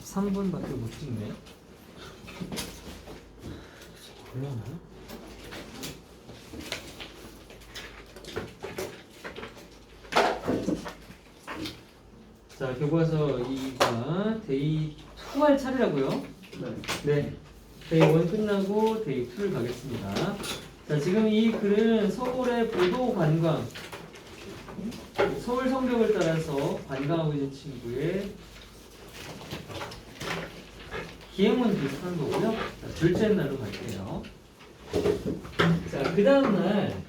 43분밖에 못 찍네. 곤란하나? 자, 교과서 2가 데이 2 할 차례라고요? 네. 데이 1 끝나고 데이 2를 가겠습니다. 자, 지금 이 글은 서울의 보도 관광, 서울 성벽을 따라서 관광하고 있는 친구의 기행문 비슷한 거고요. 자, 둘째 날로 갈게요. 자, 그 다음날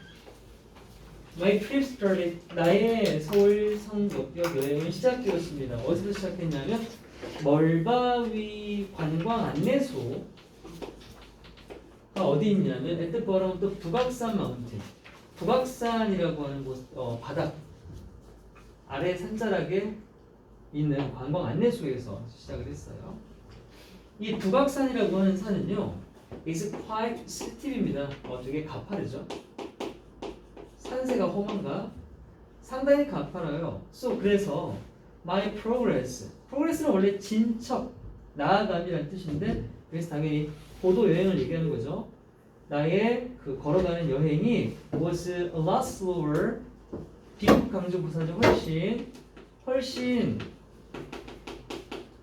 My trip started. 나의 서울 성벽역 여행은 시작되었습니다. 어디서 시작했냐면 멀바위 관광 안내소가 어디 있냐면 at the bottom of 북악산 마운틴. 북악산이라고 하는 곳, 바닥 아래 산자락에 있는 관광 안내소에서 시작을 했어요. 이 북악산이라고 하는 산은요, is quite steep입니다. 되게 가파르죠. 산세가 험한가? 상당히 가파라요. 그래서 my progress는 원래 진척, 나아감이라는 뜻인데, 그래서 당연히 보도 여행을 얘기하는 거죠. 나의 그 걸어가는 여행이 was a lot slower. 비급 강조 부사죠. 훨씬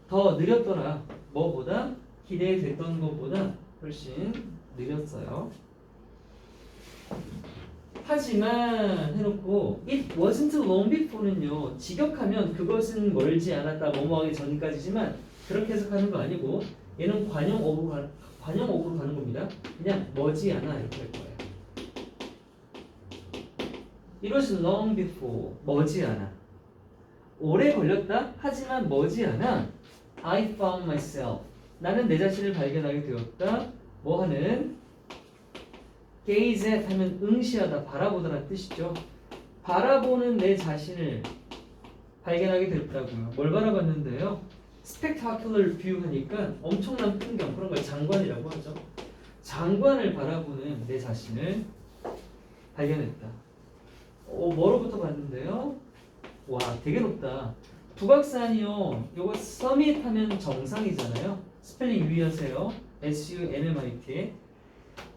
더 느렸더라. 뭐보다? 기대됐던 것보다 훨씬 느렸어요. 하지만 해놓고 it wasn't long before는요, 직역하면 그것은 멀지 않았다, 뭐뭐하기 전까지지만 그렇게 해석하는 거 아니고 얘는 관용어구로 가는 겁니다. 그냥 머지않아 이렇게 할 거예요. It was long before, 머지않아. 오래 걸렸다, 하지만 머지않아 I found myself, 나는 내 자신을 발견하게 되었다. 뭐 하는? gaze at 하면 응시하다, 바라보다라는 뜻이죠. 바라보는 내 자신을 발견하게 됐다고요. 뭘 바라봤는데요? spectacular view 하니까 엄청난 풍경, 그런 걸 장관이라고 하죠. 장관을 바라보는 내 자신을 발견했다. 뭐로부터 봤는데요? 와, 되게 높다. 북악산이요, 요거 서밋 하면 정상이잖아요. 스펠링 유의하세요. SUMMIT.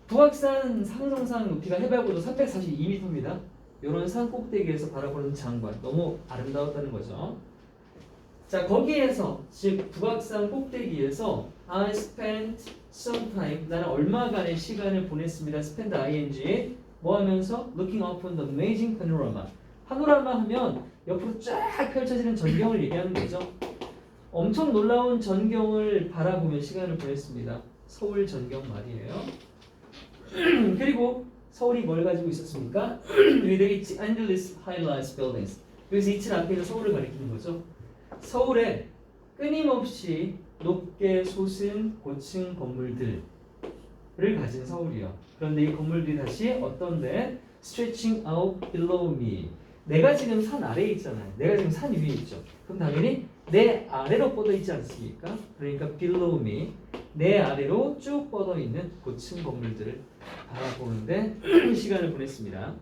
북악산 상정상 높이가 해발고도 342m입니다. 이런 산 꼭대기에서 바라보는 장관, 너무 아름다웠다는 거죠. 자, 거기에서, 즉 북악산 꼭대기에서 I spent some time, 나는 얼마간의 시간을 보냈습니다. spend ing, 뭐 하면서? looking up on the amazing panorama. 파노라마 하면 옆으로 쫙 펼쳐지는 전경을 얘기하는 거죠. 엄청 놀라운 전경을 바라보며 시간을 보냈습니다. 서울 전경 말이에요. 그리고 서울이 뭘 가지고 있었습니까? 위에 있지, endless high-rise buildings. 그래서 이 칠 앞에 있는 서울을 가리키는 거죠. 서울에 끊임없이 높게 솟은 고층 건물들을 가진 서울이요. 그런데 이 건물들이 다시 어떤데? stretching out below me. 내가 지금 산 아래에 있잖아요. 내가 지금 산 위에 있죠. 그럼 당연히 내 아래로 뻗어 있지 않습니까? 그러니까 below me, 내 아래로 쭉 뻗어 있는 고층 건물들을 바라보는데 시간을 보냈습니다.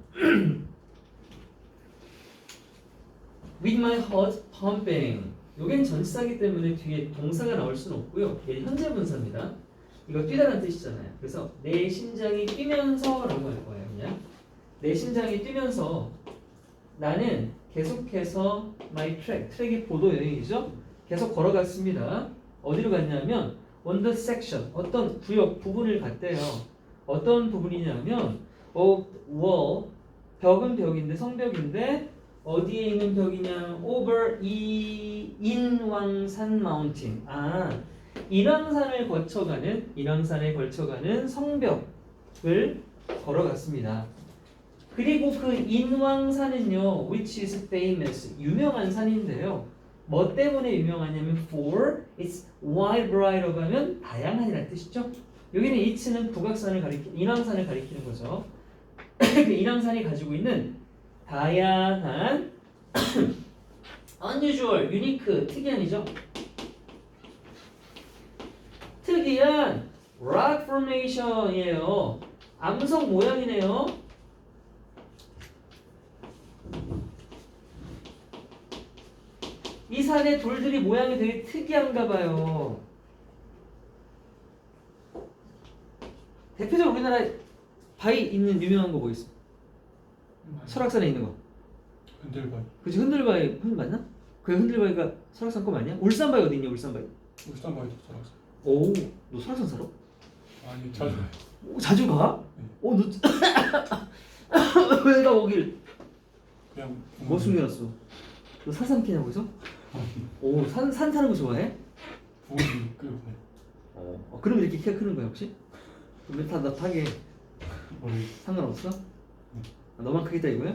With my heart pumping. 요겐 전치사이기 때문에 뒤에 동사가 나올 수는 없고요. 얘 현재 분사입니다. 이거 뛰다라는 뜻이잖아요. 그래서 내 심장이 뛰면서라고 할 거예요. 그냥 내 심장이 뛰면서 나는 계속해서 my 트랙이 보도 여행이죠. 계속 걸어갔습니다. 어디로 갔냐면 on the section, 어떤 구역 부분을 갔대요. 어떤 부분이냐면 wall, 벽은 벽인데 성벽인데 어디에 있는 벽이냐? over 인왕산 마운틴. 인왕산에 걸쳐가는 성벽을 걸어갔습니다. 그리고 그 인왕산은요, which is famous, 유명한 산인데요. 뭐 때문에 유명하냐면 for its wide variety of 하면 다양한이라는 뜻이죠. 여기는 it는 인왕산을 가리키는 거죠. 그 인왕산이 가지고 있는 다양한 unusual, unique, 특이한이죠. 특이한 rock formation이에요. 암석 모양이네요. 이 산의 돌들이 모양이 되게 특이한가 봐요. 대표적으로 우리나라에 바위 있는 유명한 거 뭐 있어? 설악산에 있는 거. 흔들바위. 그치, 흔들바위 맞나? 그 흔들바위가 설악산 거 맞냐? 울산바위 어디 있냐? 울산바위. 울산바위도 설악산. 오, 너 설악산 살아? 아니 자주 가요. 오, 자주 가? 네. 오, 너 왜 가 거길? 그냥 뭐 숨겨놨어? 너 산삼 캐냐 거기서? 오, 산 타는 거 좋아해? 부모님 끌고 가요. 그럼 이렇게 키가 크는 거야 혹시? 그럼 나 타게 머리. 상관없어? 너만 크겠다 이거야?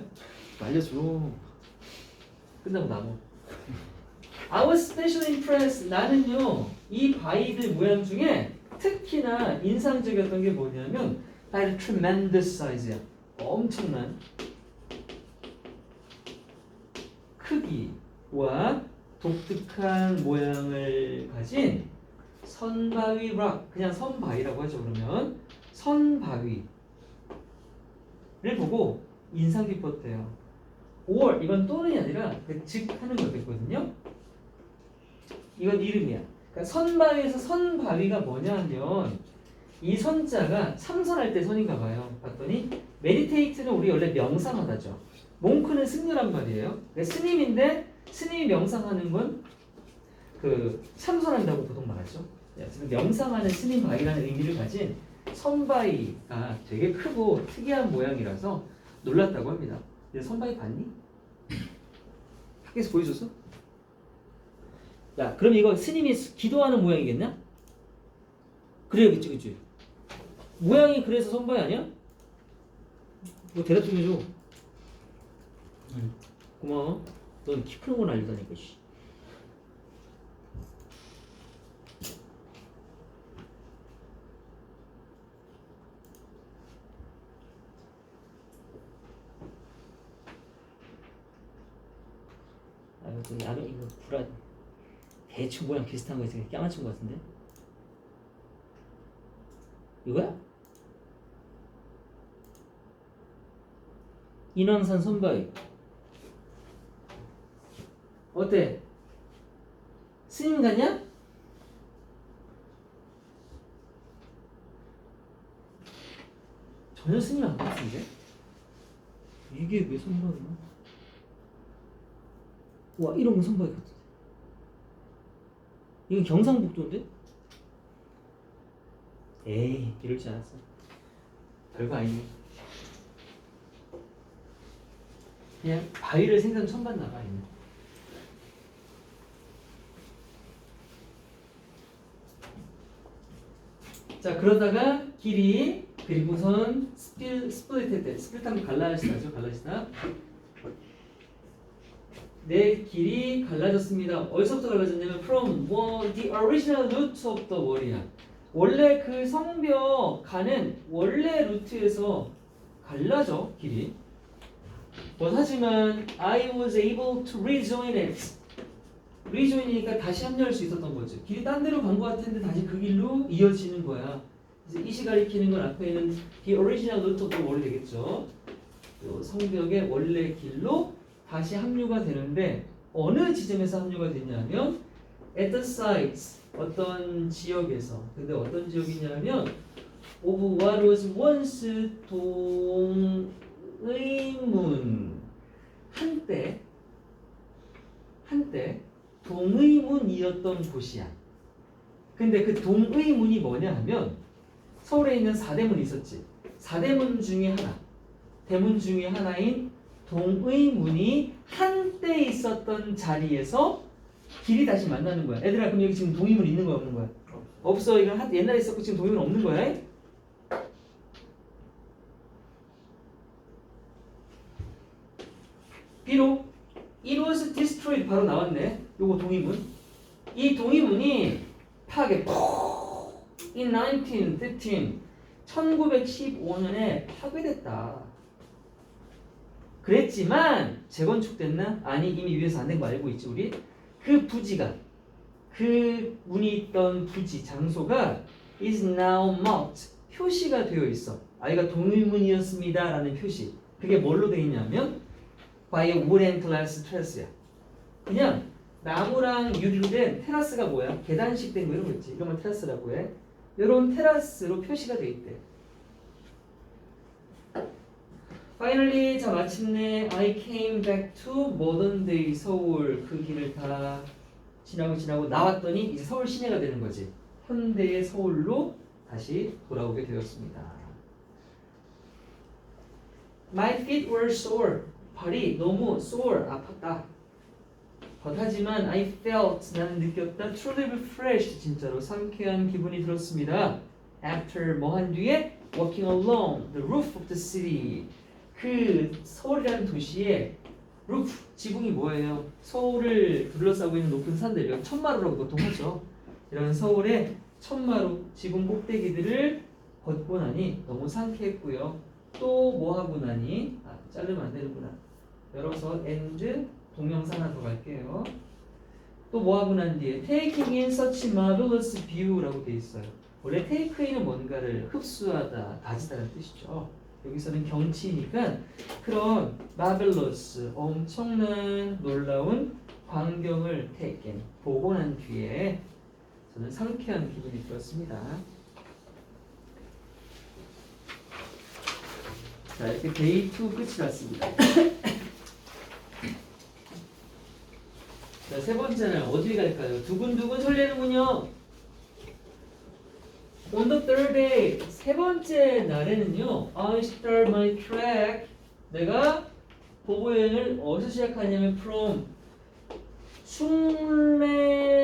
알려줘. 끝나고 나무. I was especially impressed. 나는요 이 바위들 모양 중에 특히나 인상적이었던 게 뭐냐면 by the tremendous size야. 엄청난 크기와 독특한 모양을 가진 선바위 락, 그냥 선바위라고 하죠. 그러면 선바위를 보고 인상 깊었대요. or 이건 또는이 아니라 즉 하는 거겠거든요. 이건 이름이야. 그러니까 선바위에서 선바위가 뭐냐면 이 선자가 참선할 때 선인가 봐요. 봤더니 메디테이트는 우리 원래 명상하다죠. 몽크는 승려란 말이에요. 그러니까 스님인데 스님이 명상하는 건 그 참선한다고 보통 말하죠. 그래서 명상하는 스님 바위라는 의미를 가진 선바위가 되게 크고 특이한 모양이라서 놀랐다고 합니다. 근데 선바위 봤니? 학교에서 보여줬어? 야, 그럼 이거 스님이 기도하는 모양이겠냐? 그래, 그치. 모양이 그래서 선바위 아니야? 뭐 대답 좀 해줘. 네. 고마워. 넌 키 크는 건 알다니까. 나는 이거 불안. 대충 모양 비슷한 거 있으니까 껴맞춘 거 같은데. 이거야? 인왕산 선바위. 어때? 스님 같냐? 전혀 스님 안 같은데? 이게 왜 선바위야? 와, 이런 건 선바위 같은데? 이건 경상북도인데? 에이, 이럴 줄 알았어. 별거 아니네. 그냥 바위를 생전 처음 봤나 봐. 얘는. 자, 그러다가 길이 그리고선 스플릿 때 스플릿하면 갈라지다죠. 갈라지다. 내 길이 갈라졌습니다. 어디서부터 갈라졌냐면 from the original root of the wall이야. 원래 그 성벽 가는 원래 루트에서 갈라져 길이. 하지만 I was able to rejoin it. rejoin이니까 다시 합류할 수 있었던 거지. 길이 딴 데로 간 것 같은데 다시 그 길로 이어지는 거야. 그래서 이시 가리키는 건 앞에 있는 the original root of the wall이 되겠죠. 요 성벽의 원래 길로 다시 합류가 되는데 어느 지점에서 합류가 됐냐면 at the sites 어떤 지역에서. 근데 어떤 지역이냐면 of what was once 동의문. 한때 동의문이었던 곳이야. 근데 그 동의문이 뭐냐 하면 서울에 있는 4대문이 있었지. 4대문 중에 하나, 대문 중에 하나인 동의문이 한때 있었던 자리에서 길이 다시 만나는 거야. 애들아, 그럼 여기 지금 동의문 있는 거야, 없는 거야? 없어. 이건 옛날에 있었고 지금 동의문 없는 거야. 비록 it was destroyed 바로 나왔네. 요거 동의문. 이 동의문이 파괴 in 1915 1915년에 파괴됐다. 그랬지만 재건축됐나? 아니, 이미 위에서 안 된 거 알고 있지 우리? 그 부지가 그 문이 있던 부지 장소가 is now marked 표시가 되어 있어. 아이가 동의문이었습니다 라는 표시. 그게 뭘로 되어 있냐면 by a wooden glass trellis야. 그냥 나무랑 유리로 된 테라스가 뭐야? 계단식 된 거 이런 거 있지. 이런 걸 테라스라고 해. 이런 테라스로 표시가 돼 있대. Finally, 자 마침내 I came back to modern day 서울. 그 길을 다 지나고 나왔더니 이제 서울 시내가 되는 거지. 현대의 서울로 다시 돌아오게 되었습니다. My feet were sore. 발이 너무 sore, 아팠다. 하지만 I felt, 나는 느꼈다. Truly refreshed, 진짜로 상쾌한 기분이 들었습니다. After, 뭐 한 뒤에 walking along the roof of the city. 그 서울이라는 도시의 roof, 지붕이 뭐예요? 서울을 둘러싸고 있는 높은 산들, 이런 천마루라고 보통 하죠. 이런 서울의 천마루, 지붕 꼭대기들을 걷고 나니 너무 상쾌했고요. 또 뭐 하고 나니? 자르면 안 되는구나. 열어서 and 동명사 하나 더 갈게요. 또 뭐 하고 난 뒤에 taking in such marvelous view라고 돼 있어요. 원래 take in은 뭔가를 흡수하다, 가지다라는 뜻이죠. 여기서는 경치니까 그런 marvelous, 엄청난 놀라운 광경을 take in, 보고 난 뒤에 저는 상쾌한 기분이 들었습니다. 자, 이렇게 데이 2 끝이 났습니다. 자, 세 번째 날 어디 갈까요? 두근두근 설레는군요. On the third day, 세 번째 날에는요, I start my trek. 내가 보고 여행을 어디서 시작하냐면 from 숭례문.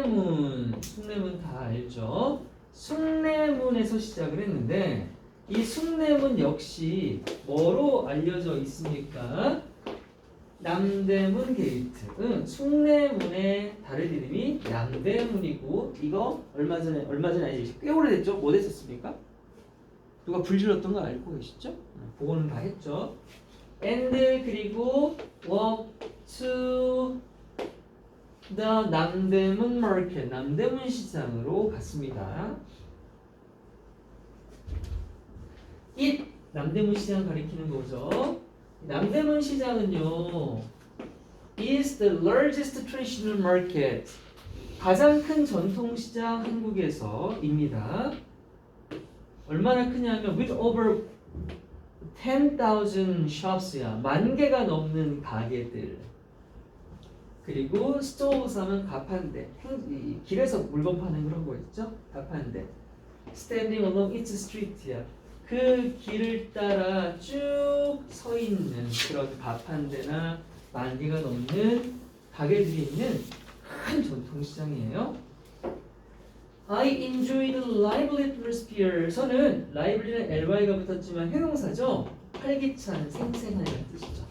숭례문 다 알죠? 숭례문에서 시작을 했는데 이 숭례문 역시 뭐로 알려져 있습니까? 남대문 게이트. 숭례문의 다른 이름이 남대문이고, 이거 얼마 전에 아니지, 꽤 오래됐죠? 뭐 됐었습니까? 누가 불 질렀던 거 알고 계시죠? 그거는 다 했죠. And 그리고 walk to the 남대문 market, 남대문 시장으로 갔습니다. 이 남대문 시장 가리키는 거죠. 남대문 시장은요, is the largest traditional market. 가장 큰 전통 시장 한국에서입니다. 얼마나 크냐면 with over 10,000 shops야. 10,000개가 넘는 가게들. 그리고 스토어스 하면 가판대. 길에서 물건 파는 그런 거 있죠? 가판대. Standing along its street야. 그 길을 따라 쭉 서 있는 그런 가판대나 10,000개가 넘는 가게들이 있는 큰 전통시장이에요. I enjoyed the lively atmosphere. 저는 lively는 ly가 붙었지만 형용사죠. 활기찬, 생생한이라는 뜻이죠.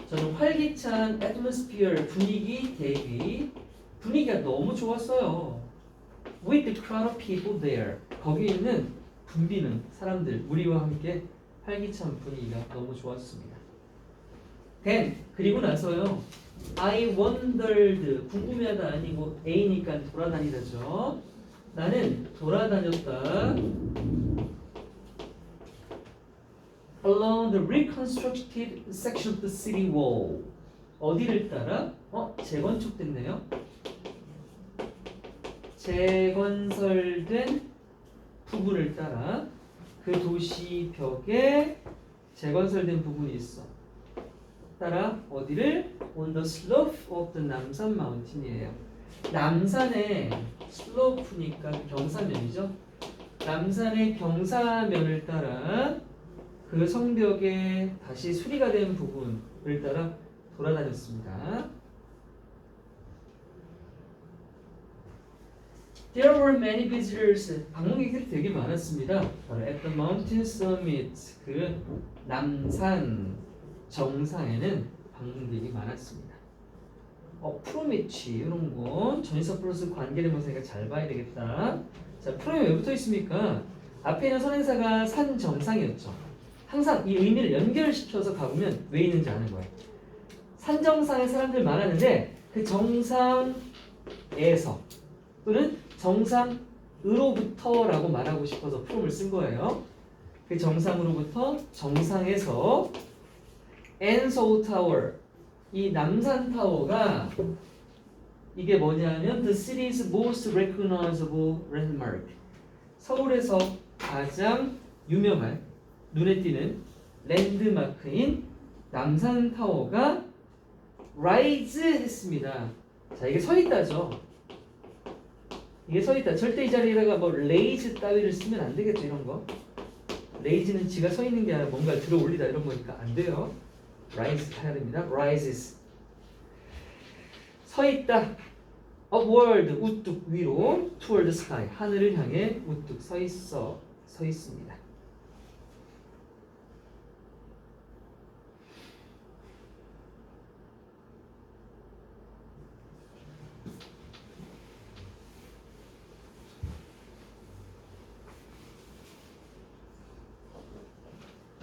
저는 활기찬 atmosphere, 분위기, 대비, 분위기가 너무 좋았어요. With the crowd of people there. 거기 있는 붐비는 사람들, 우리와 함께 활기찬 분위기가 너무 좋았습니다. Then, 그리고 나서요. I wondered, 궁금해하다 아니고 A니까 돌아다니다죠. 나는 돌아다녔다. Along the reconstructed section of the city wall. 어디를 따라? 재건축됐네요. 재건설된 부분을 따라 그 도시 벽에 재건설된 부분이 있어. 따라 어디를? On the slope of the 남산 마운틴이에요. 남산의 슬로프니까 경사면이죠. 남산의 경사면을 따라 그 성벽에 다시 수리가 된 부분을 따라 돌아다녔습니다. There were many visitors. 방문객들이 되게 많았습니다. 바로 at the mountain summit. 그 남산 정상에는 방문객이 많았습니다. 프로미치 이런 건 전치사 플러스 관계대명사니까 잘 봐야 되겠다. 자, 프롬이 왜 붙어 있습니까? 앞에 있는 선행사가 산 정상이었죠. 항상 이 의미를 연결시켜서 가보면 왜 있는지 아는 거예요. 산 정상에 사람들 많았는데 그 정상에서 또는 정상으로부터라고 말하고 싶어서 프롬을 쓴 거예요. 그 정상으로부터 정상에서 엔소우 타워, 이 남산 타워가 이게 뭐냐면 the city's most recognizable landmark. 서울에서 가장 유명한 눈에 띄는 랜드마크인 남산타워가 rise 했습니다. 자, 이게 서 있다죠. 이게 서 있다. 절대 이 자리에다가 뭐 raise 따위를 쓰면 안 되겠죠, 이런 거. raise는 지가 서 있는 게 아니라 뭔가를 들어 올리다 이런 거니까 안 돼요. rise 해야 됩니다. rises. 서 있다. upward 우뚝 위로 toward the sky 하늘을 향해 우뚝 서 있습니다.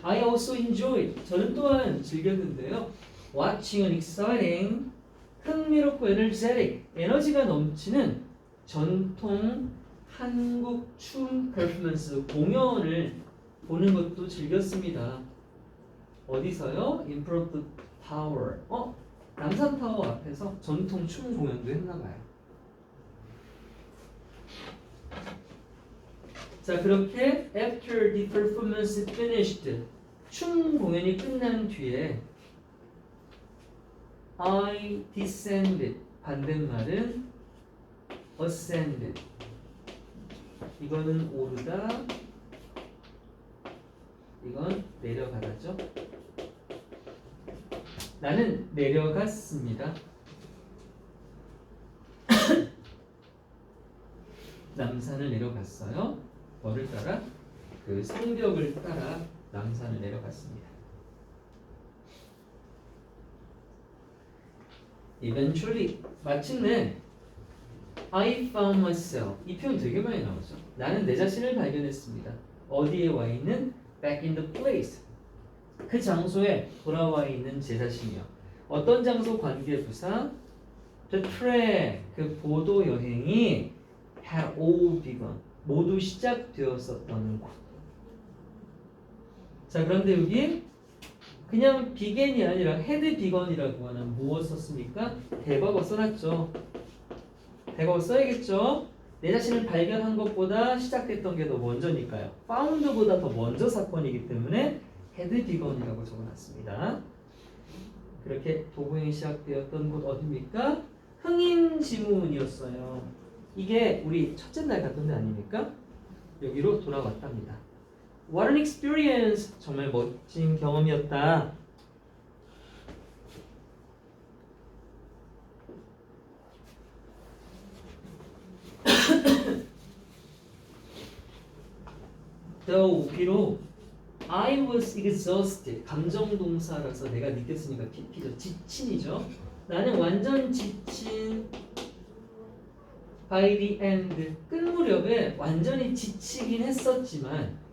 I also enjoyed. 저는 또한 즐겼는데요. Watching an exciting, 흥미롭고 energetic, 에너지가 넘치는 전통 한국 춤 퍼포먼스 공연을 보는 것도 즐겼습니다. 어디서요? In front of the tower. 남산타워 앞에서 전통 춤 공연도 했나봐요. 자, 그렇게 after the performance finished, 춤 공연이 끝난 뒤에 I descended, 반대말은 ascended. 이거는 오르다, 이건 내려가다죠. 나는 내려갔습니다. 남산을 내려갔어요. 뭐를 따라? 그 성벽을 따라 남산을 내려갔습니다. Eventually, 마침내 I found myself. 이 표현 되게 많이 나오죠. 나는 내 자신을 발견했습니다. 어디에 와 있는? Back in the place. 그 장소에 돌아와 있는 제 자신이요. 어떤 장소 관계부사? The trek, 그 보도 여행이 had all begun. 모두 시작되었었던 곳. 자, 그런데 여기 그냥 began이 아니라 had begun이라고 하는 무엇을 썼습니까? 대과거 써놨죠. 대과거 써야겠죠. 내 자신을 발견한 것보다 시작됐던 게 더 먼저니까요. found보다 더 먼저 사건이기 때문에 had begun이라고 적어놨습니다. 그렇게 도보행이 시작되었던 곳 어디입니까? 흥인 지문이었어요. 이게 우리 첫째 날 갔던 데 아닙니까? 여기로 돌아왔답니다. What an experience! 정말 멋진 경험이었다. Though 비록 I was exhausted, 감정동사라서 내가 느꼈으니까 PP죠. 지친이죠. 나는 완전 지친 by the end, 끝 무렵에 완전히 지치기는 했었지만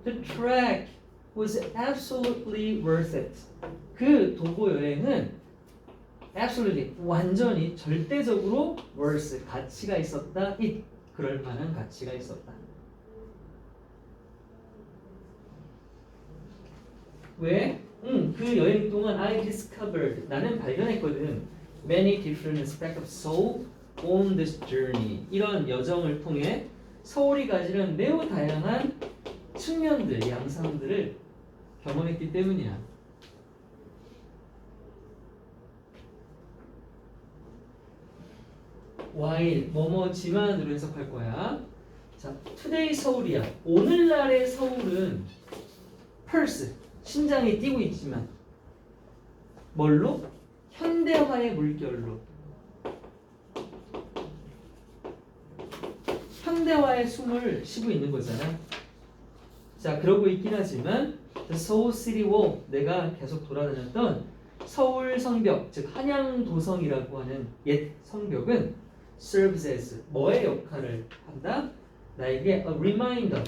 the trek was absolutely worth it. 그 도보 여행은 absolutely, 완전히 절대적으로 worth, 가치가 있었다. it, 그럴 만한 가치가 있었다. 왜? 그 여행 동안 I discovered, 나는 발견했거든. Many different aspects of Seoul on this journey. 이런 여정을 통해 서울이 가지는 매우 다양한 측면들, 양상들을 경험했기 때문이야. while 뭐뭐지만으로 해석할 거야. 자, today 서울이야. 오늘날의 서울은 pulse, 심장이 뛰고 있지만 뭘로? 현대화의 물결로. 현대화의 숨을 쉬고 있는 거잖아. 자, 그러고 있긴 하지만 The Seoul City Wall, 내가 계속 돌아다녔던 서울 성벽, 즉 한양도성이라고 하는 옛 성벽은 serves as 뭐의 역할을 한다? 나에게 a reminder,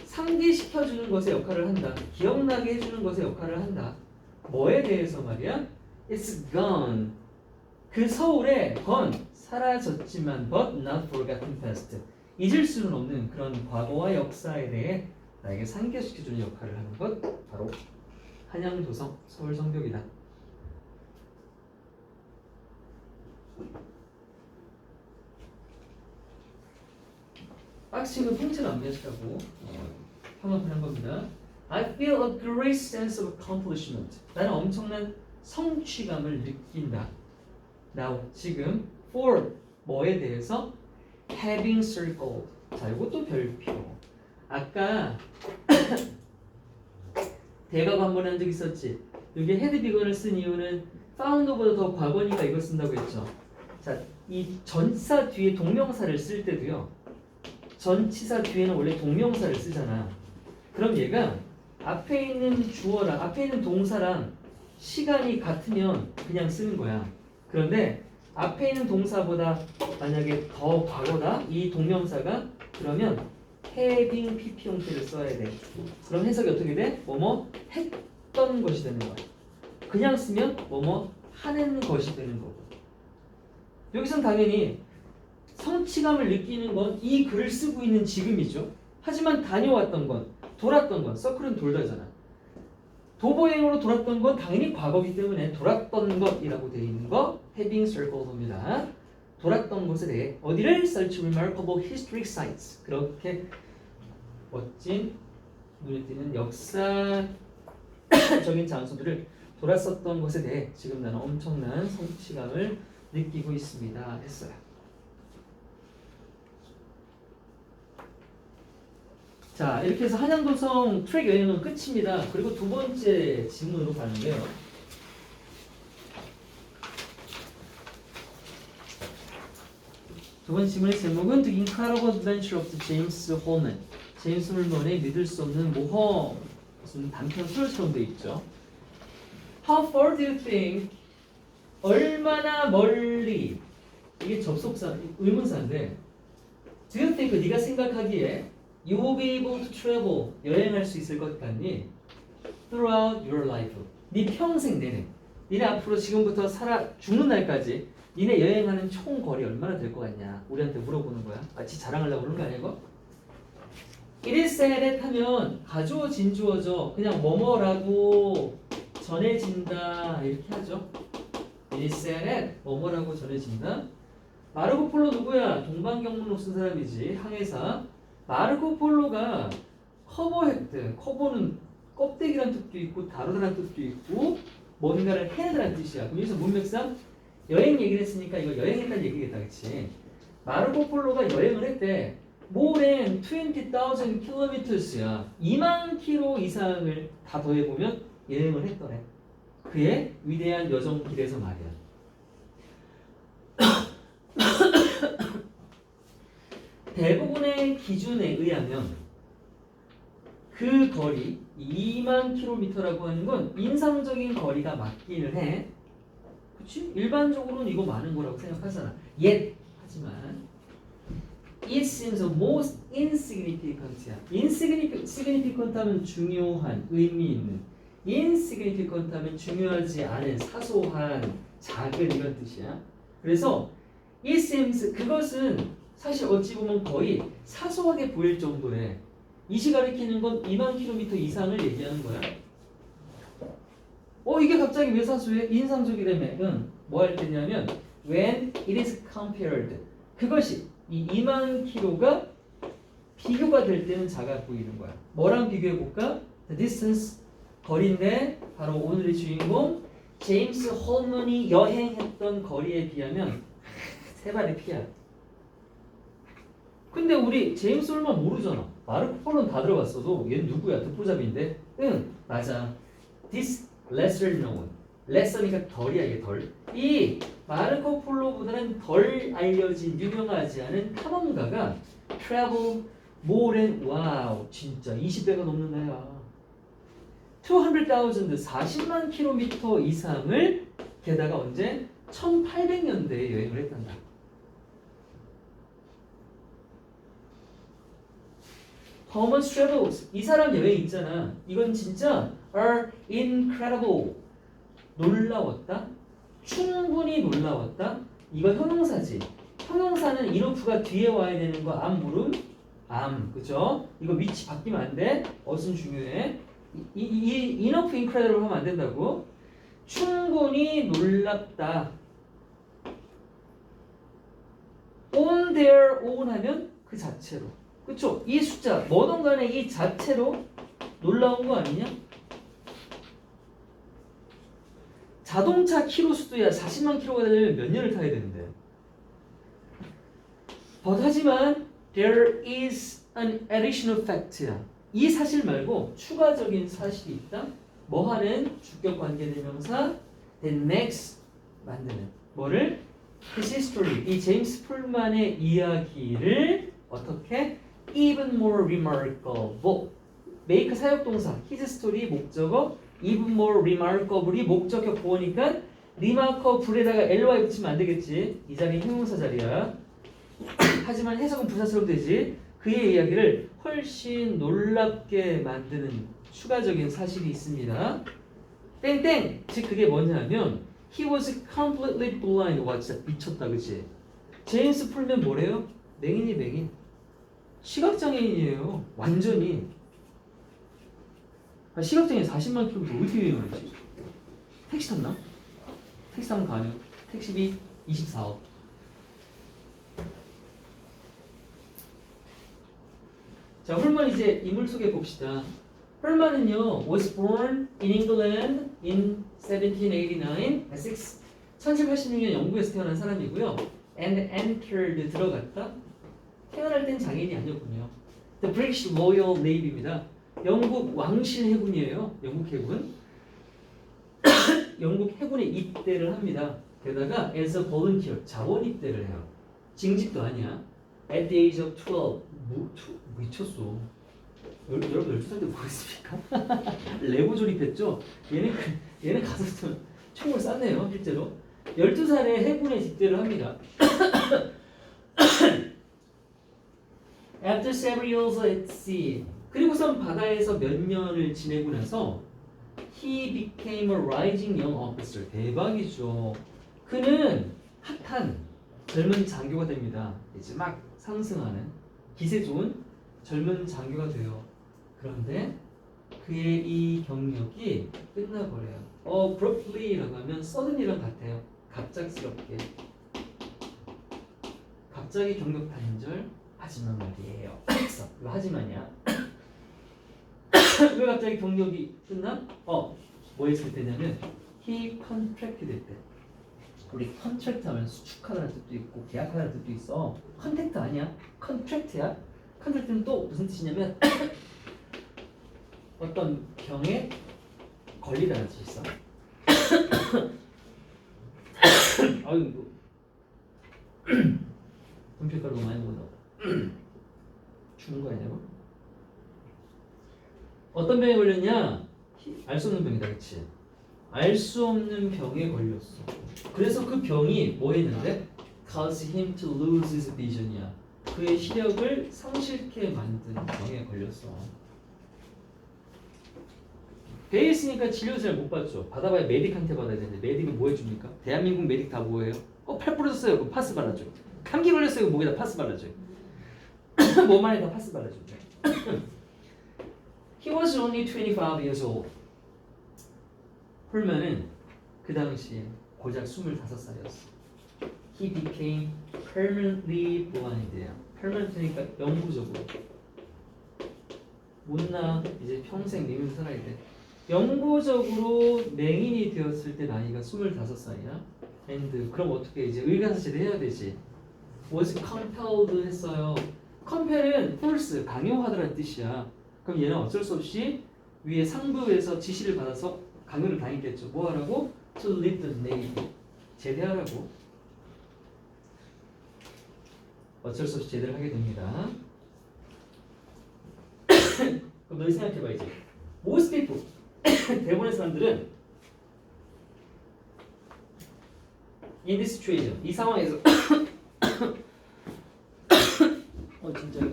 상기시켜주는 것의 역할을 한다. 기억나게 해주는 것의 역할을 한다. 뭐에 대해서 말이야? It's gone. 그 서울에 gone, 사라졌지만 but not forgotten past. 잊을 수는 없는 그런 과거와 역사에 대해 나에게 상기시켜주는 역할을 하는 것, 바로 한양도성, 서울성벽이다. 빡친 건 통째로 안 배웠다고 험합을 한 겁니다. I feel a great sense of accomplishment. 나는 엄청난 성취감을 느낀다. Now 지금 for 뭐에 대해서 having circled. 자, 이것도 별표. 아까 대각 한번 한 적 있었지. 여기 헤드 비건을 쓴 이유는 found보다 더 과거니까 이거 쓴다고 했죠. 자, 이 전치사 뒤에 동명사를 쓸 때도요. 전치사 뒤에는 원래 동명사를 쓰잖아. 그럼 얘가 앞에 있는 주어랑 앞에 있는 동사랑 시간이 같으면 그냥 쓰는 거야. 그런데 앞에 있는 동사보다 만약에 더 과거다 이 동명사가 그러면 having pp 형태를 써야 돼. 그럼 해석이 어떻게 돼? 뭐뭐 했던 것이 되는 거야. 그냥 쓰면 뭐뭐 하는 것이 되는 거고. 여기선 당연히 성취감을 느끼는 건 이 글을 쓰고 있는 지금이죠. 하지만 다녀왔던 건, 돌았던 건, 서클은 돌다잖아. 도보행으로 돌았던 건 당연히 과거이기 때문에 돌았던 것이라고 되어 있는 거 having circled입니다. 돌았던 곳에 대해 어디를 search remarkable historic sites 그렇게 멋진 눈에 띄는 역사적인 장소들을 돌았었던 것에 대해 지금 나는 엄청난 성취감을 느끼고 있습니다 했어요. 자, 이렇게 해서 한양도성 트랙 여행은 끝입니다. 그리고 두 번째 질문으로 가는데요. 두 번째 질문의 제목은 The Incredible Adventure of the James Holman. 제임스 홀먼의 믿을 수 없는 모험. 무슨 단편 소설처럼 돼 있죠. How far do you think? 얼마나 멀리? 이게 접속사, 의문사인데 Do you think 네가 생각하기에 You will be able to travel. 여행할 수 있을 것 같니? Throughout your life. 네 평생 내내. 니네 앞으로 지금부터 죽는 날까지 니네 여행하는 총 거리 얼마나 될 것 같냐? 우리한테 물어보는 거야. 마치 자랑하려고 그러는 거 아니야 이거? It is said that 하면 가주어 진주어죠. 그냥 뭐뭐라고 전해진다 이렇게 하죠. It is said that 뭐뭐라고 전해진다. 마르코 폴로 누구야? 동방경문록 쓴 사람이지. 항해사. 마르코 폴로가 커버했대. 커버는 껍데기란 뜻도 있고 다루다란 뜻도 있고 뭔가를 해내다란 뜻이야. 그럼 여기서 문맥상 여행 얘기를 했으니까 이거 여행했다는 얘기겠다, 그치? 마르코 폴로가 여행을 했대. More than 20,000 kilometers야. 2만 킬로 이상을 다 더해보면 여행을 했더래. 그의 위대한 여정길에서 말이야. 대부분의 기준에 의하면 그 거리 2만 킬로미터라고 하는 건 인상적인 거리가 맞기는 해. 그치? 일반적으로는 이거 많은 거라고 생각하잖아. 하지만 it seems the most insignificant야. insignificant 하면 중요한, 의미 있는. insignificant 하면 중요하지 않은, 사소한, 작은 이런 뜻이야. 그래서 it seems 그것은 사실 어찌 보면 거의 사소하게 보일 정도의 이시 가리키는 건 2만 킬로미터 이상을 얘기하는 거야. 이게 갑자기 왜 사소해? 인상적이라며. 뭐 할 때냐면 when it is compared 그것이 이 2만 킬로가 비교가 될 때는 작아 보이는 거야. 뭐랑 비교해 볼까? The distance 거리인데 바로 오늘의 주인공 제임스 홀먼이 여행했던 거리에 비하면 세 발의 피야. 근데 우리 제임스 홀먼 모르잖아. 마르코 폴로는 다 들어봤어도 얘는 누구야? 듣보잡인데. 맞아. This lesser known. lesser니까 덜이야 이게 덜. 이 마르코 폴로보다는 덜 알려진 유명하지 않은 탐험가가 travel more than 와우 진짜 20배가 넘는 애야. 200,000 40만 킬로미터 이상을 게다가 언제 1800년대에 여행을 했단다. Thomas travels 이 사람 여행 있잖아. 이건 진짜 are incredible 놀라웠다. 충분히 놀라웠다. 이거 형용사지. 형용사는 enough가 뒤에 와야 되는 거 am 물음 am 그죠? 이거 위치 바뀌면 안 돼. 어순 중요해. 이 enough incredible 하면 안 된다고. 충분히 놀랍다. on their own 하면 그 자체로. 그쵸? 이 숫자 뭐든 간에 이 자체로 놀라운 거 아니냐? 자동차 키로 수도야 40만 킬로가 되려면 몇 년을 타야 되는데. 하지만 there is an additional fact야. 이 사실 말고 추가적인 사실이 있다. 뭐 하는 주격 관계대명사 the next 만드는 뭐를? his history 이 제임스 풀만의 이야기를 어떻게? even more remarkable make 사역동사 his story 목적어 even more remarkable이 목적격 보니까 remarkable에다가 ly 붙이면 안 되겠지. 이 자리 형용사 자리야. 하지만 해석은 부사처럼 되지. 그의 이야기를 훨씬 놀랍게 만드는 추가적인 사실이 있습니다. 땡땡! 즉 그게 뭐냐면 He was completely blind. 와 진짜 미쳤다 그치? 제임스 풀면 뭐래요? 맹인이 맹인. 시각장애인이에요. 완전히. 시각장애인 40만 킬로미터 어떻게 유행하지? 택시 탔나? 택시 타면 가능. 택시비 24억. 자, 홀만 이제 인물 소개 봅시다. 홀만은요, was born in England in 1789, Essex. 1786년 영국에서 태어난 사람이고요. And entered 들어갔다. 태어날 땐 장애인이 아니었군요. The British Royal Navy입니다. 영국 왕실 해군이에요. 영국 해군. 영국 해군에 입대를 합니다. 게다가 as a volunteer 자원 입대를 해요. 징집도 아니야. At the age of 12. 미쳤어. 여러분 12살 때 뭐 했습니까? 레고 조립했죠? 얘는 가서 총을 쐈네요. 실제로. 12살에 해군에 집대를 합니다. After several years at sea. 그리고선 바다에서 몇 년을 지내고 나서 He became a rising young officer. 대박이죠. 그는 핫한 젊은 장교가 됩니다. 이제 막 상승하는 기세 좋은 젊은 장교가 돼요. 그런데 그의 이 경력이 끝나버려요. abruptly라고 하면 sudden이랑 같아요. 갑작스럽게. 갑자기 경력 단절. 하지만 말이에요. 이거 하지만이야. 왜 갑자기 경력이 끝나? 뭐 했을 때냐면 he contracted 때. 우리 컨트랙트 하면 수축하다는 뜻도 있고 계약하다는 뜻도 있어. 컨택트 아니야? 컨트랙트야. 컨트랙트는 또 무슨 뜻이냐면 어떤 병에 걸리다는 뜻이 있어. 아유 이거 분필가루 너무 많이 먹었나? 죽는 거 아니냐고? 어떤 병에 걸렸냐? 알 수 없는 병이다, 그렇지? 알 수 없는 병에 걸렸어. 그래서 그 병이 뭐 했는데? Cause him to lose his vision이야. 그의 시력을 상실케 만든 병에 걸렸어. 배에 있으니까 치료 잘 못 받죠. 받아봐야 메딕한테 받아야 되는데 메딕은 뭐 해줍니까? 대한민국 메딕 다 뭐예요? 팔 부러졌어요. 그럼 파스 발라줘. 감기 걸렸어요. 그럼 목에다 파스 발라줘. 몸 안에다 파스 발라줘. He was only 25 years old. 홀만은 그 당시에 고작 25살이었어. He became permanently blind예요. permanent니까 영구적으로. 못나 이제 평생 맹인 살아야 돼. 영구적으로 맹인이 되었을 때 나이가 25살이야. and 그럼 어떻게 이제 의가사실을 해야 되지? was compelled 했어요. compel은 force 강요하다라는 뜻이야. 그럼 얘는 어쩔 수 없이 위에 상부에서 지시를 받아서 강요를 당했겠죠. 뭐 하라고? To leave the navy. 제대하라고. 어쩔 수 없이 제대를 하게 됩니다. 그럼 너희 생각해봐 이제. Most people 대부분의 사람들은 in this situation 이 상황에서 진짜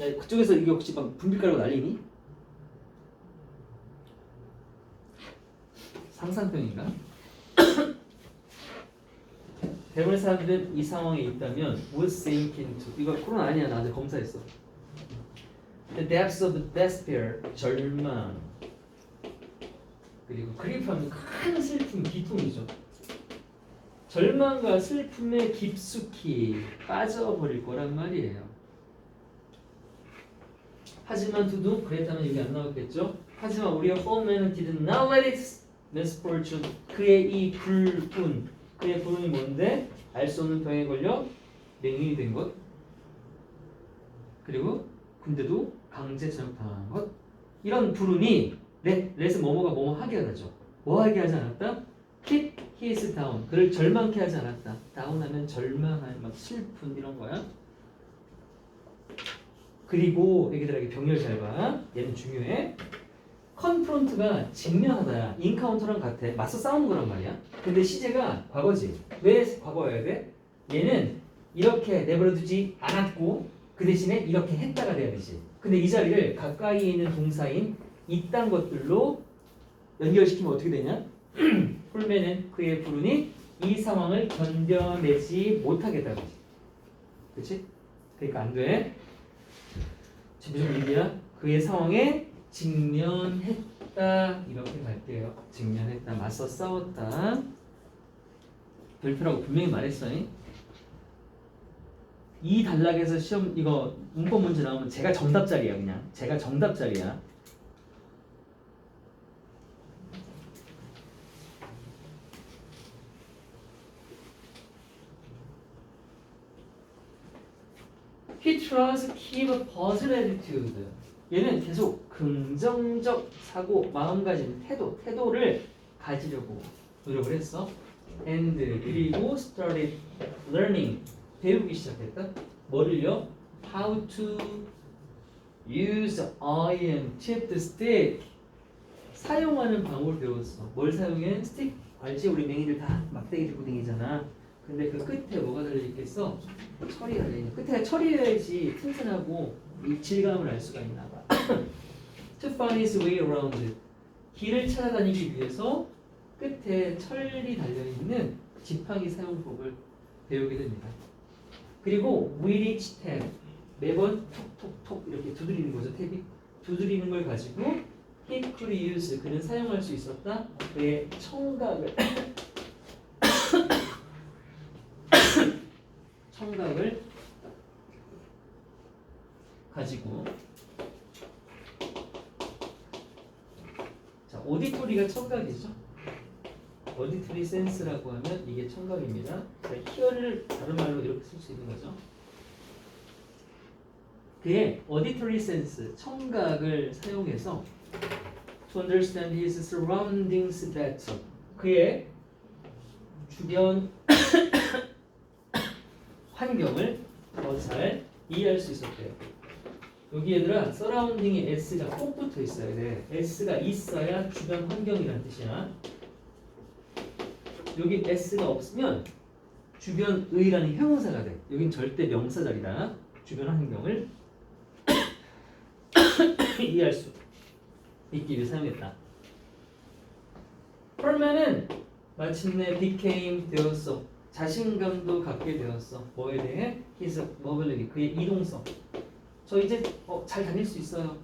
야 그쪽에서 이게 혹시 막 분필가루가 날리니? 상상병인가? 대부분의 사람들은 이 상황에 있다면 would sink into 이거 코로나 아니야 나 어제 검사했어. The depths of despair 절망 그리고 그리프하면 큰 슬픔 기통이죠. 절망과 슬픔에 깊숙이 빠져버릴 거란 말이에요. 하지만 두둥 그랬다면 여기 안 나왔겠죠? 하지만 우리의 홈맨은 did not let his misfortune 그의 이 불운 그의 불운이 뭔데? 알 수 없는 병에 걸려 맹인이 된 것 그리고 근데도 강제 전역당한 것 이런 불운이 렛은 뭐뭐가 뭐뭐 하게 하죠. 뭐 하게 하지 않았다? keep his down 그를 절망케 하지 않았다. 다운하면 절망한 막 슬픈 이런 거야. 그리고 애기들에게 병렬 잘 봐. 얘는 중요해. 컨프론트가 직면하다야. 인카운터랑 같아. 맞서 싸우는 거란 말이야. 근데 시제가 과거지. 왜 과거여야 돼? 얘는 이렇게 내버려두지 않았고 그 대신에 이렇게 했다가 돼야 되지. 근데 이 자리를 가까이 있는 동사인 이딴 것들로 연결시키면 어떻게 되냐? 홀맨은 그의 불운이 이 상황을 견뎌내지 못하겠다고. 그치? 그러니까 안 돼. 지금 무슨 얘기야? 그의 상황에 직면했다 이렇게 갈게요. 직면했다, 맞서 싸웠다. 별표라고 분명히 말했어. 이 단락에서 시험 이거 문법 문제 나오면 제가 정답자리야 그냥. 제가 정답자리야. He tries to keep a positive attitude. 얘는 계속 긍정적 사고, 마음가짐, 태도를 가지려고 노력을 했어. And 그리고 started learning 배우기 시작했다. 뭐를요? How to use iron tipped stick 사용하는 방법을 배웠어. 뭘 사용해? 스틱 알지? 우리 맹이들 다 막대기 들고 다니잖아. 근데 그 끝에 뭐가 달려있겠어? 철이 달려있는. 끝에 철이어야지 튼튼하고 이 질감을 알 수가 있나 봐. To find his way around. 길을 찾아다니기 위해서 끝에 철이 달려있는 지팡이 사용법을 배우게 됩니다. 그리고 with each tab 매번 톡톡톡 이렇게 두드리는 거죠. 탭이 두드리는 걸 가지고 he could use 그는 사용할 수 있었다. 그의 청각을 청각을 가지고 자 오디토리가 청각이죠. 오디토리 센스라고 하면 이게 청각입니다. 자, 히어를 다른 말로 이렇게 쓸 수 있는 거죠. 그의 auditory sense, 청각을 사용해서 to understand his surroundings better. 그의 주변 환경을 더 잘 이해할 수 있었대요. 여기 얘들아, surrounding에 s가 꼭 붙어 있어야 돼. s가 있어야 주변 환경이란 뜻이야. 여기 s가 없으면 주변의라는 형용사가 돼. 여긴 절대 명사 자리다. 주변 환경을 이해할 수 있기 위해 사용했다. 펄맨은 마침내 became 되었어. 자신감도 갖게 되었어. 뭐에 대해? his mobility, 그의 이동성. 저 이제 잘 다닐 수 있어요.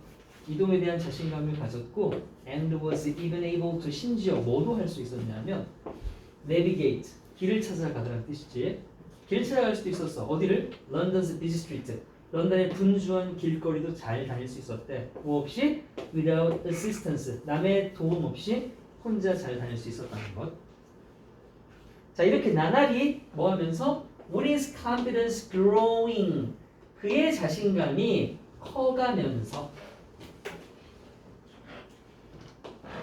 이동에 대한 자신감을 가졌고 and was even able to 심지어 뭐도 할 수 있었냐면 navigate, 길을 찾아가다라는 뜻이지. 길을 찾아갈 수도 있었어. 어디를? London's busy street. 런던의 분주한 길거리도 잘 다닐 수 있었대. 뭐 없이? Without assistance. 남의 도움 없이 혼자 잘 다닐 수 있었다는 것. 자, 이렇게 나날이 뭐 하면서 With his confidence growing. 그의 자신감이 커가면서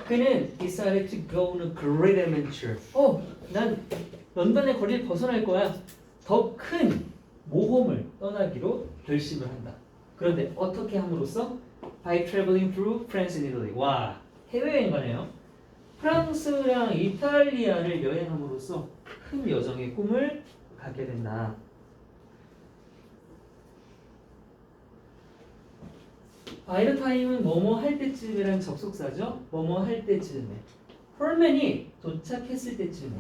그는 decided to go on a great adventure. 난 런던의 거리를 벗어날 거야. 더 큰 모험을 떠나기로 결심을 한다. 그런데 어떻게 함으로써? By traveling through France and Italy. 와, 해외여행 가네요. 프랑스랑 이탈리아를 여행함으로써 큰 여정의 꿈을 갖게 된다. By the time은 뭐뭐 할 때쯤이란 접속사죠. 뭐뭐 할 때쯤에. 펄맨이 도착했을 때쯤에.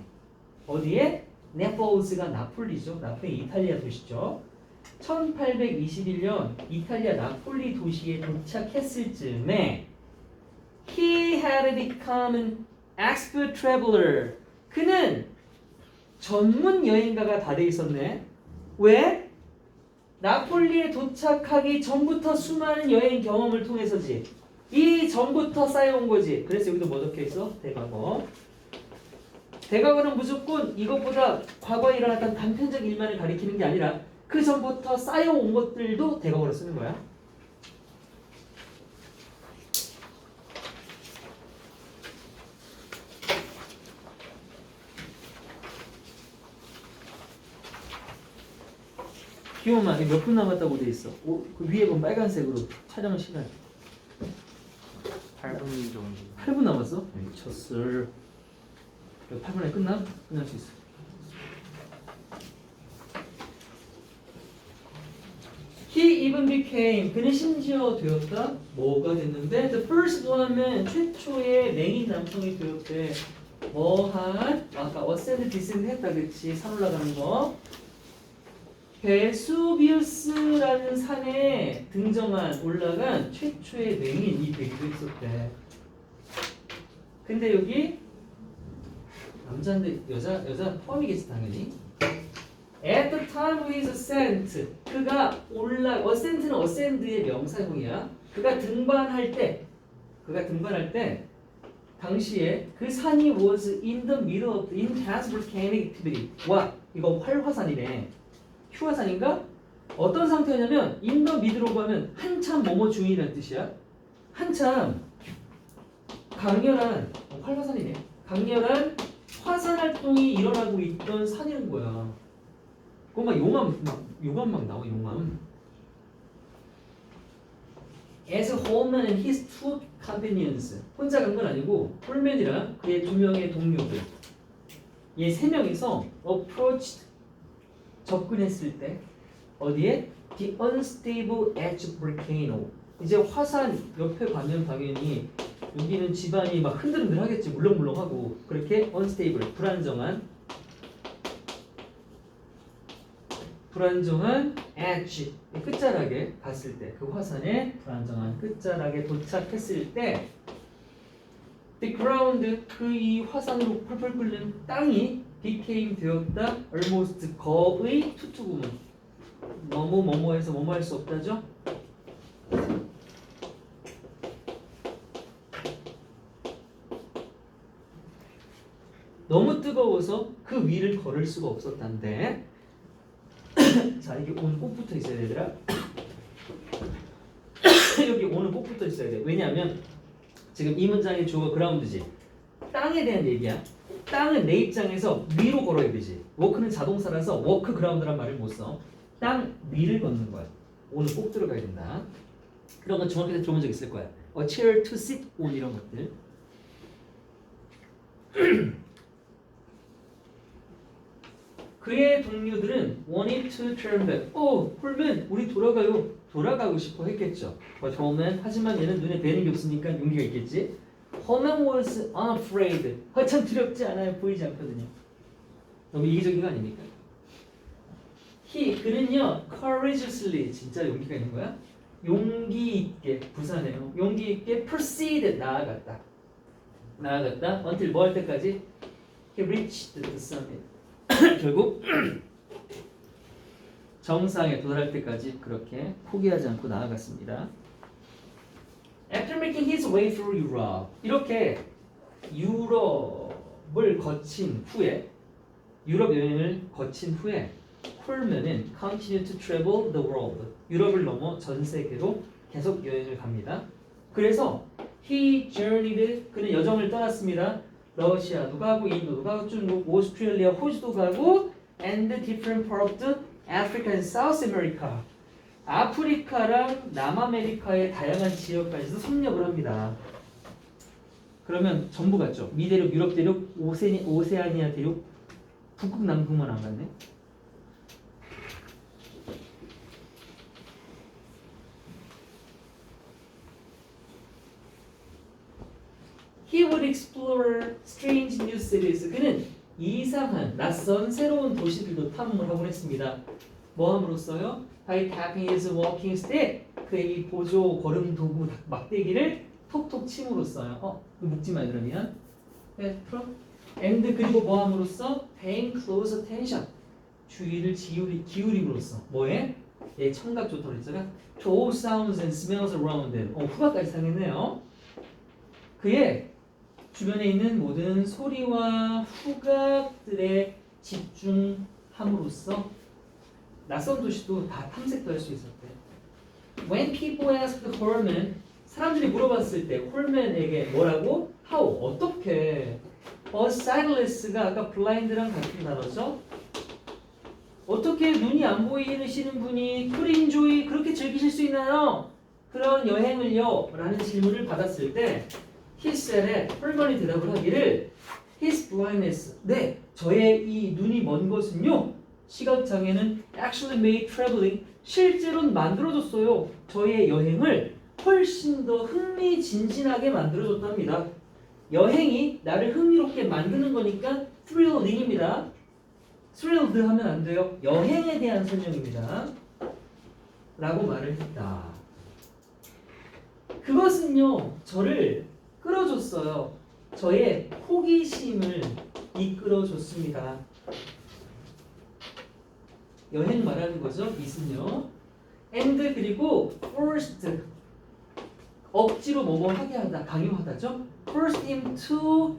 어디에? 네폴스가 나폴리죠. 나폴리 이탈리아 도시죠. 1821년 이탈리아 나폴리 도시에 도착했을 즈음에 he had become an expert traveler. 그는 전문 여행가가 다 돼 있었네. 왜? 나폴리에 도착하기 전부터 수많은 여행 경험을 통해서지. 이 전부터 쌓여온 거지. 그래서 여기도 뭐 적혀 있어? 대과거. 대과거는 무조건 이것보다 과거에 일어났던 단편적 일만을 가리키는 게 아니라 그 전부터 쌓여온 것들도 대과거로 쓰는 거야. 기호만 몇 분 남았다고 돼 있어. 그 위에 보면 빨간색으로 촬영 시간. 8분 정도. 8분 남았어? 미쳤어. 8분에 끝날 수 있어. He even became. 그는 심지어 되었다. 뭐가 됐는데? The first one은 최초의 맹인 남성이 되었대. 뭐한? 아까 ascend, descend 했다, 그치? 산 올라가는 거. 베수비우스라는 산에 올라간 최초의 맹인이 되기도 했었대. 근데 여기 남자인데 여자 포함이겠지 당연히. At the time of his ascent, 그가 ascent는 ascend의 명사형이야. 그가 등반할 때 당시에 그 산이 was in the middle of the intense volcanic activity. 와, 이거 활화산이네. 휴화산인가? 어떤 상태였냐면 in the middle라고 하면 한참 뭐뭐 중이라는 뜻이야. 한참 강렬한 활화산이네. 강렬한 화산 활동이 일어나고 있던 산이란 거야. 그거 막 용암 막 나와, 용암. As Holman and his two companions, 혼자 간 건 아니고 홀맨이랑 그의 두 명의 동료들, 얘 세 명이서 approached, 접근했을 때 어디에? The unstable edge volcano. 이제 화산 옆에 가면 당연히 여기는 집안이 막 흔들흔들하겠지, 물렁물렁하고. 그렇게 unstable, 불안정한 edge, 끝자락에 갔을 때, 그 화산의 불안정한 끝자락에 도착했을 때 the ground, 그 이 화산으로 펄펄 끓는 땅이 became 되었다. almost, 거의 투투구문. 뭐뭐해서 뭐뭐 할 수 없다죠. 너무 뜨거워서 그 위를 걸을 수가 없었단데. 자, 이게 오는 꼭 붙어 있어야 되더라. 여기 오는 꼭 붙어 있어야 돼. 왜냐하면 지금 이 문장의 주어가 그라운드지. 땅에 대한 얘기야. 땅은 내 입장에서 위로 걸어야 되지. 워크는 자동사라서 워크 그라운드란 말을 못 써. 땅 위를 걷는 거야. 오늘 꼭 들어가야 된다. 그런 건 중학교 때 들어본 적 있을 거야. A chair to sit on, 이런 것들. 그의 동료들은 wanted to turn back. 홀맨, 우리 돌아가요. 돌아가고 싶어 했겠죠. But Holman, 하지만 얘는 눈에 뵈는 게 없으니까 용기가 있겠지. Holman was unafraid. 참 두렵지 않아요. 보이지 않거든요. 너무 이기적인 거 아닙니까? 그는요, courageously, 진짜 용기가 있는 거야? 용기 있게, 부산해요. 용기 있게 proceed, 나아갔다. until 뭐 할 때까지? He reached the summit. 결국 정상에 도달할 때까지 그렇게 포기하지 않고 나아갔습니다. After making his way through Europe, 이렇게 유럽을 거친 후에, 유럽 여행을 거친 후에 콜맨은 continue to travel the world, 유럽을 넘어 전 세계로 계속 여행을 갑니다. 그래서 he journeyed, 그는 여정을 떠났습니다. 러시아도 가고, 인도도 가고, 중국, 오스트레일리아, 호주도 가고, and different parts of Africa and South America. 아프리카랑 남아메리카의 다양한 지역까지도 섭렵을 합니다. 그러면 전부 갔죠. 미 대륙, 유럽 대륙, 오세아니아 대륙, 북극, 남극만 안 갔네. He would explore strange new cities. 그는 이상한, 낯선, 새로운 도시들도 탐험을 하곤 했습니다. 뭐 함으로써요? By tapping his walking stick. 그의 이 보조 걸음 도구 막대기를 톡톡 침으로써요. 묶지 마 그러면. 네, 풀어. and 그리고 뭐 함으로써 paying close attention 주의를 기울임으로써 뭐에? 예, 청각 좋다고 그랬잖아. To all sounds and smells around them. 후각까지 상했네요. 그의 주변에 있는 모든 소리와 후각들에 집중함으로써 낯선 도시도 다 탐색도 할 수 있었대. When people asked Holman, 사람들이 물어봤을 때 홀맨에게 뭐라고? How? 어떻게? sightless가 아까 blind랑 같은 단어죠? 어떻게 눈이 안 보이시는 분이 could enjoy 그렇게 즐기실 수 있나요? 그런 여행을요? 라는 질문을 받았을 때 he said, 홀먼이 대답을 하기를 his blindness, 네, 저의 이 눈이 먼 것은요 시각장애는 actually made traveling 실제로는 만들어줬어요. 저의 여행을 훨씬 더 흥미진진하게 만들어줬답니다. 여행이 나를 흥미롭게 만드는 거니까 thrilling입니다. thrilled 하면 안 돼요. 여행에 대한 설명입니다. 라고 말을 했다. 그것은요 저를 끌어줬어요. 저의 호기심을 이끌어줬습니다. 여행 말하는 거죠. 이은요. and 그리고 forced 억지로 뭐뭐 하게 하다 강요하다죠. forced him to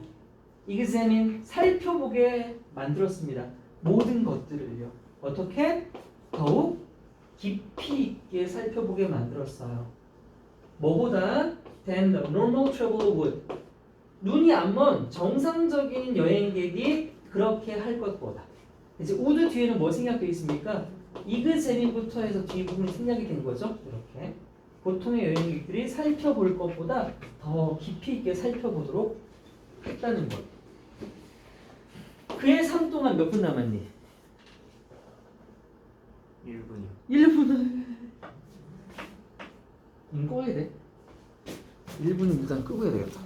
examine 살펴보게 만들었습니다. 모든 것들을요. 어떻게? 더욱 깊이 있게 살펴보게 만들었어요. 뭐보다 than the normal traveler would. 눈이 안 먼 정상적인 여행객이 그렇게 할 것보다. 이제 would 뒤에는 뭐 생략되어 있습니까? examine부터 해서 뒤에 부분이 생략이 된 거죠. 이렇게. 보통의 여행객들이 살펴볼 것보다 더 깊이 있게 살펴보도록 했다는 것. 그의 삶 동안 몇 분 남았니? 1분이요. 1분은 꺼야 돼. 1분은 일단 끄고 해야 되겠다.